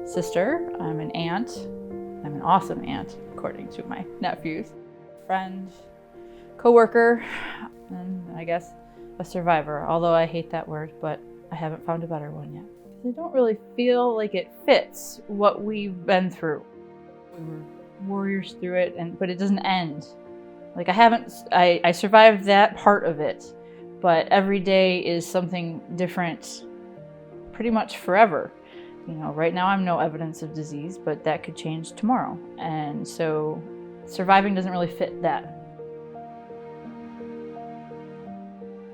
sister, I'm an aunt, I'm an awesome aunt, according to my nephews, friend, co-worker, and I guess a survivor, although I hate that word, but I haven't found a better one yet. I don't really feel like it fits what we've been through. We were warriors through it, but it doesn't end. Like I survived that part of it, but every day is something different pretty much forever. You know, right now I'm no evidence of disease, but that could change tomorrow. And so surviving doesn't really fit that.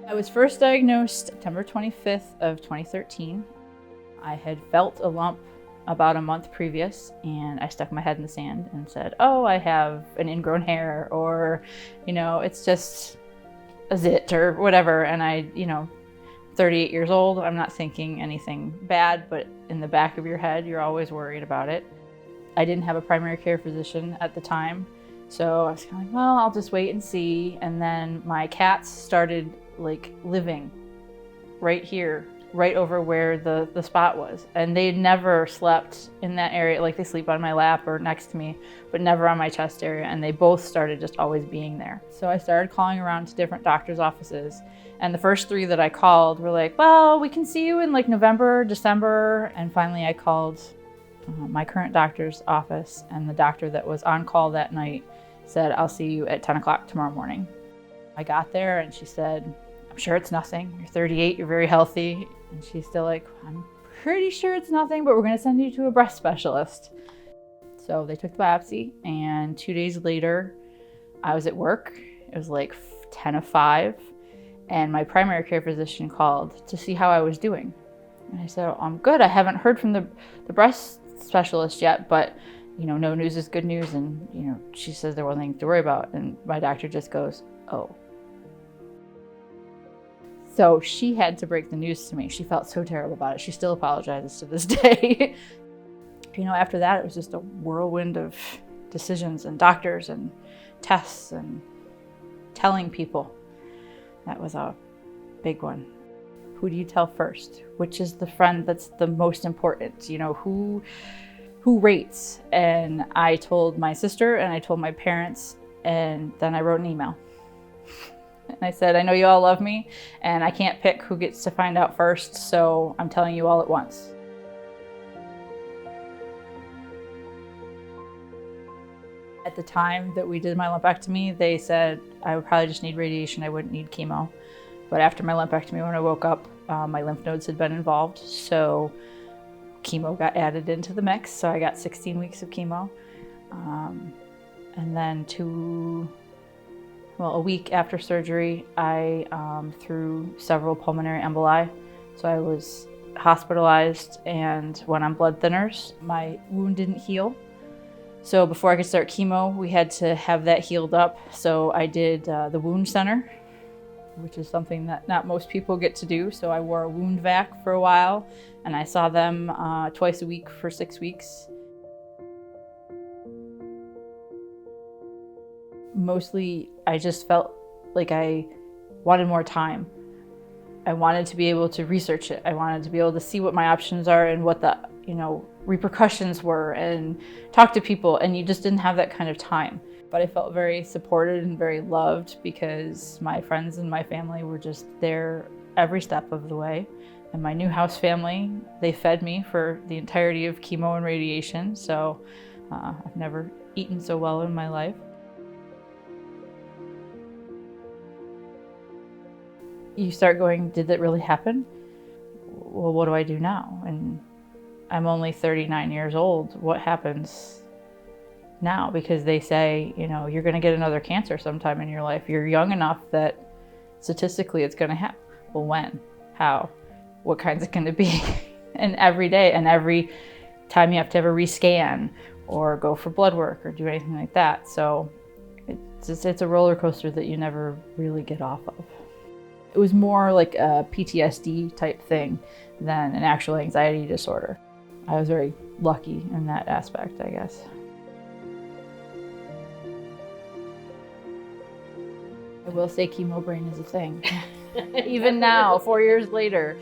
I was first diagnosed September 25th of 2013. I had felt a lump about a month previous, and I stuck my head in the sand and said, oh, I have an ingrown hair, or, you know, it's just a zit or whatever. And 38 years old, I'm not thinking anything bad, but in the back of your head, you're always worried about it. I didn't have a primary care physician at the time, so I was kind of like, well, I'll just wait and see. And then my cats started living right here, right over where the spot was. And they never slept in that area. Like, they sleep on my lap or next to me, but never on my chest area. And they both started just always being there. So I started calling around to different doctors' offices. And the first 3 that I called were like, well, we can see you in November, December. And finally I called my current doctor's office, and the doctor that was on call that night said, I'll see you at 10 o'clock tomorrow morning. I got there and she said, I'm sure it's nothing. You're 38, you're very healthy. And she's still like, I'm pretty sure it's nothing, but we're gonna send you to a breast specialist. So they took the biopsy, and 2 days later, I was at work. It was 10:05, and my primary care physician called to see how I was doing. And I said, oh, I'm good. I haven't heard from the breast specialist yet, but no news is good news. And she says there wasn't anything to worry about. And my doctor just goes, oh. So she had to break the news to me. She felt so terrible about it. She still apologizes to this day. After that, it was just a whirlwind of decisions and doctors and tests and telling people. That was a big one. Who do you tell first? Which is the friend that's the most important? Who rates? And I told my sister, and I told my parents, and then I wrote an email. And I said, I know you all love me, and I can't pick who gets to find out first, so I'm telling you all at once. At the time that we did my lumpectomy, they said I would probably just need radiation, I wouldn't need chemo. But after my lumpectomy, when I woke up, my lymph nodes had been involved, so chemo got added into the mix, so I got 16 weeks of chemo. And then a week after surgery, I threw several pulmonary emboli. So I was hospitalized and went on blood thinners. My wound didn't heal. So before I could start chemo, we had to have that healed up. So I did the wound center, which is something that not most people get to do. So I wore a wound vac for a while, and I saw them twice a week for 6 weeks. Mostly, I just felt like I wanted more time. I wanted to be able to research it. I wanted to be able to see what my options are and what the, repercussions were, and talk to people, and you just didn't have that kind of time. But I felt very supported and very loved because my friends and my family were just there every step of the way. And my new house family, they fed me for the entirety of chemo and radiation, so I've never eaten so well in my life. You start going, did that really happen? Well, what do I do now? And I'm only 39 years old. What happens now? Because they say, you're going to get another cancer sometime in your life. You're young enough that statistically it's going to happen. Well, when? How? What kind's it going to be? And every day, and every time you have to have a rescan or go for blood work or do anything like that. So it's a roller coaster that you never really get off of. It was more like a PTSD type thing than an actual anxiety disorder. I was very lucky in that aspect, I guess. I will say chemo brain is a thing. Even now, 4 years later,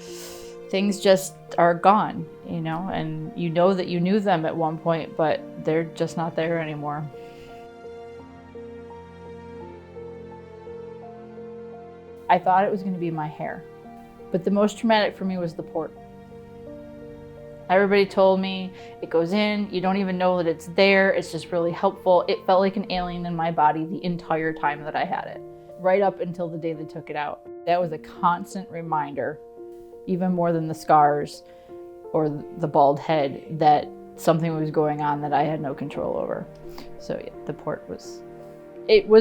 things just are gone, you know, and you know that you knew them at one point, but they're just not there anymore. I thought it was going to be my hair, but the most traumatic for me was the port. Everybody told me it goes in, you don't even know that it's there, it's just really helpful. It felt like an alien in my body the entire time that I had it, right up until the day they took it out. That was a constant reminder, even more than the scars or the bald head, that something was going on that I had no control over. So yeah, the port was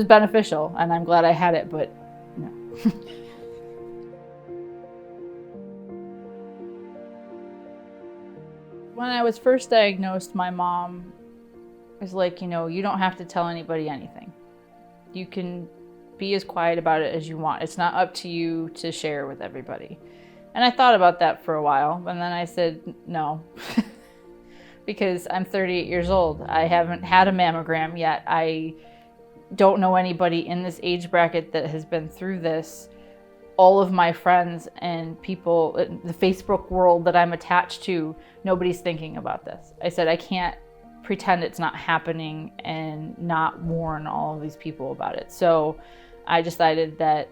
beneficial, and I'm glad I had it, but no. When I was first diagnosed, my mom was like, you know, you don't have to tell anybody anything. You can be as quiet about it as you want. It's not up to you to share with everybody. And I thought about that for a while, and then I said no, because I'm 38 years old. I haven't had a mammogram yet. I don't know anybody in this age bracket that has been through this. All of my friends and people, the Facebook world that I'm attached to, nobody's thinking about this. I said, I can't pretend it's not happening and not warn all of these people about it. So I decided that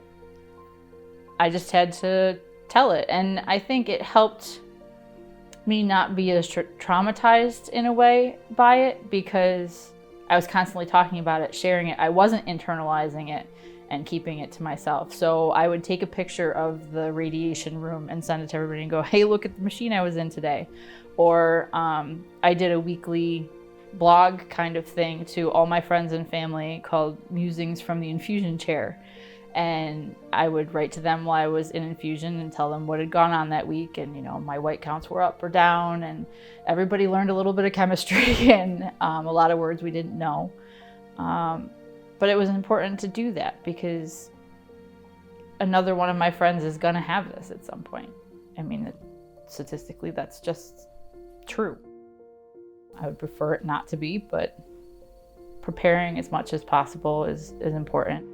I just had to tell it. And I think it helped me not be as traumatized in a way by it, because I was constantly talking about it, sharing it. I wasn't internalizing it and keeping it to myself. So I would take a picture of the radiation room and send it to everybody and go, hey, look at the machine I was in today. Or I did a weekly blog kind of thing to all my friends and family called Musings from the Infusion Chair. And I would write to them while I was in infusion and tell them what had gone on that week. And, you know, my white counts were up or down, and everybody learned a little bit of chemistry and a lot of words we didn't know. But it was important to do that because another one of my friends is going to have this at some point. I mean, statistically, that's just true. I would prefer it not to be, but preparing as much as possible is important.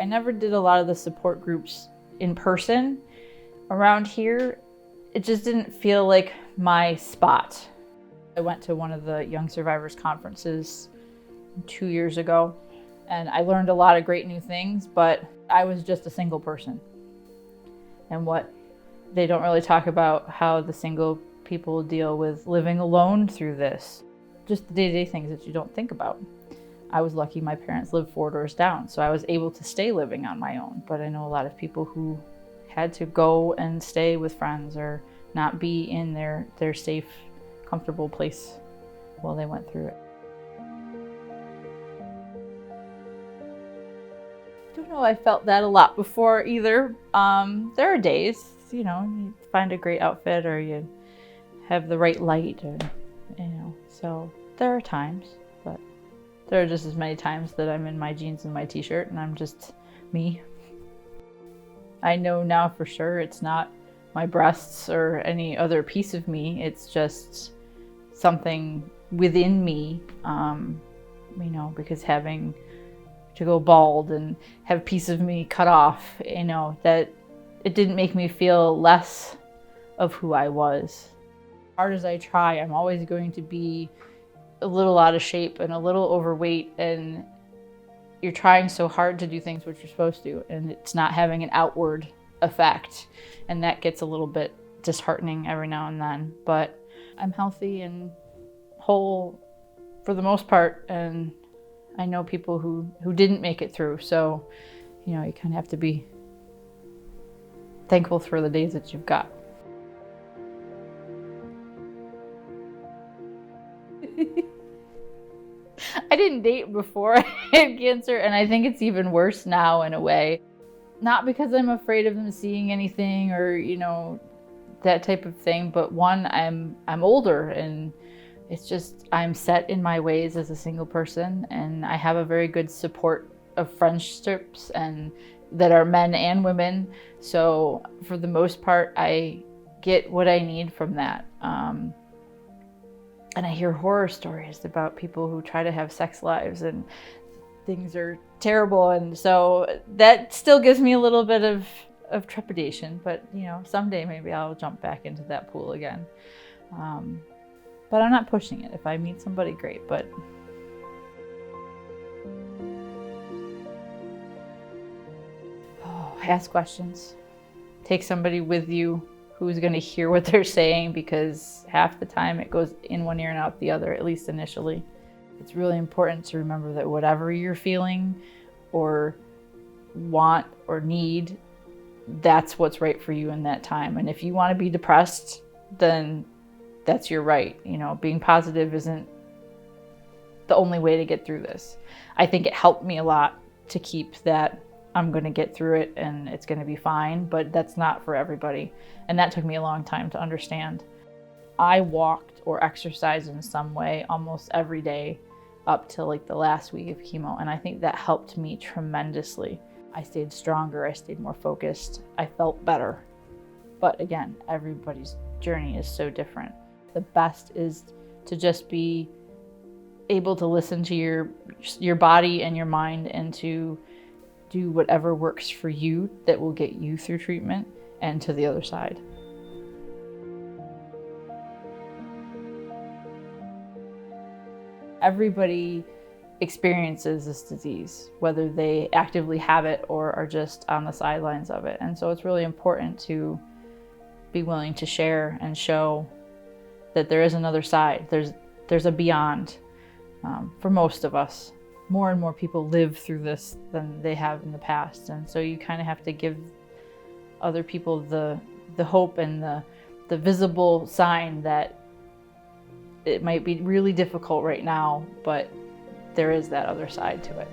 I never did a lot of the support groups in person around here. It just didn't feel like my spot. I went to one of the Young Survivors conferences 2 years ago, and I learned a lot of great new things, but I was just a single person. And what they don't really talk about how the single people deal with living alone through this. Just the day-to-day things that you don't think about. I was lucky my parents lived 4 doors down, so I was able to stay living on my own. But I know a lot of people who had to go and stay with friends or not be in their safe, comfortable place while they went through it. I don't know, I felt that a lot before either. There are days, you know, you find a great outfit or you have the right light, or, you know, so there are times, but there are just as many times that I'm in my jeans and my t-shirt and I'm just me. I know now for sure it's not my breasts or any other piece of me. It's just something within me, you know, because having to go bald and have a piece of me cut off, you know, that it didn't make me feel less of who I was. As hard as I try, I'm always going to be a little out of shape and a little overweight, and you're trying so hard to do things which you're supposed to, and it's not having an outward effect, and that gets a little bit disheartening every now and then. But I'm healthy and whole for the most part, and I know people who didn't make it through, so you know, you kind of have to be thankful for the days that you've got. I didn't date before I had cancer, and I think it's even worse now in a way. Not because I'm afraid of them seeing anything or, you know, that type of thing, but one, I'm older, and it's just I'm set in my ways as a single person, and I have a very good support of friendships and that are men and women. So for the most part, I get what I need from that. And I hear horror stories about people who try to have sex lives, and things are terrible. And so that still gives me a little bit of trepidation, but you know, someday maybe I'll jump back into that pool again. But I'm not pushing it. If I meet somebody, great, but ask questions. Take somebody with you who's going to hear what they're saying, because half the time it goes in one ear and out the other, at least initially. It's really important to remember that whatever you're feeling or want or need, that's what's right for you in that time. And if you want to be depressed, then that's your right. You know, being positive isn't the only way to get through this. I think it helped me a lot to keep that I'm going to get through it and it's going to be fine, but that's not for everybody. And that took me a long time to understand. I walked or exercised in some way almost every day up till like the last week of chemo. And I think that helped me tremendously. I stayed stronger. I stayed more focused. I felt better. But again, everybody's journey is so different. The best is to just be able to listen to your body and your mind, and to do whatever works for you that will get you through treatment and to the other side. Everybody experiences this disease, whether they actively have it or are just on the sidelines of it. And so it's really important to be willing to share and show that there is another side. There's a beyond for most of us. More and more people live through this than they have in the past. And so you kind of have to give other people the hope and the visible sign that it might be really difficult right now, but there is that other side to it.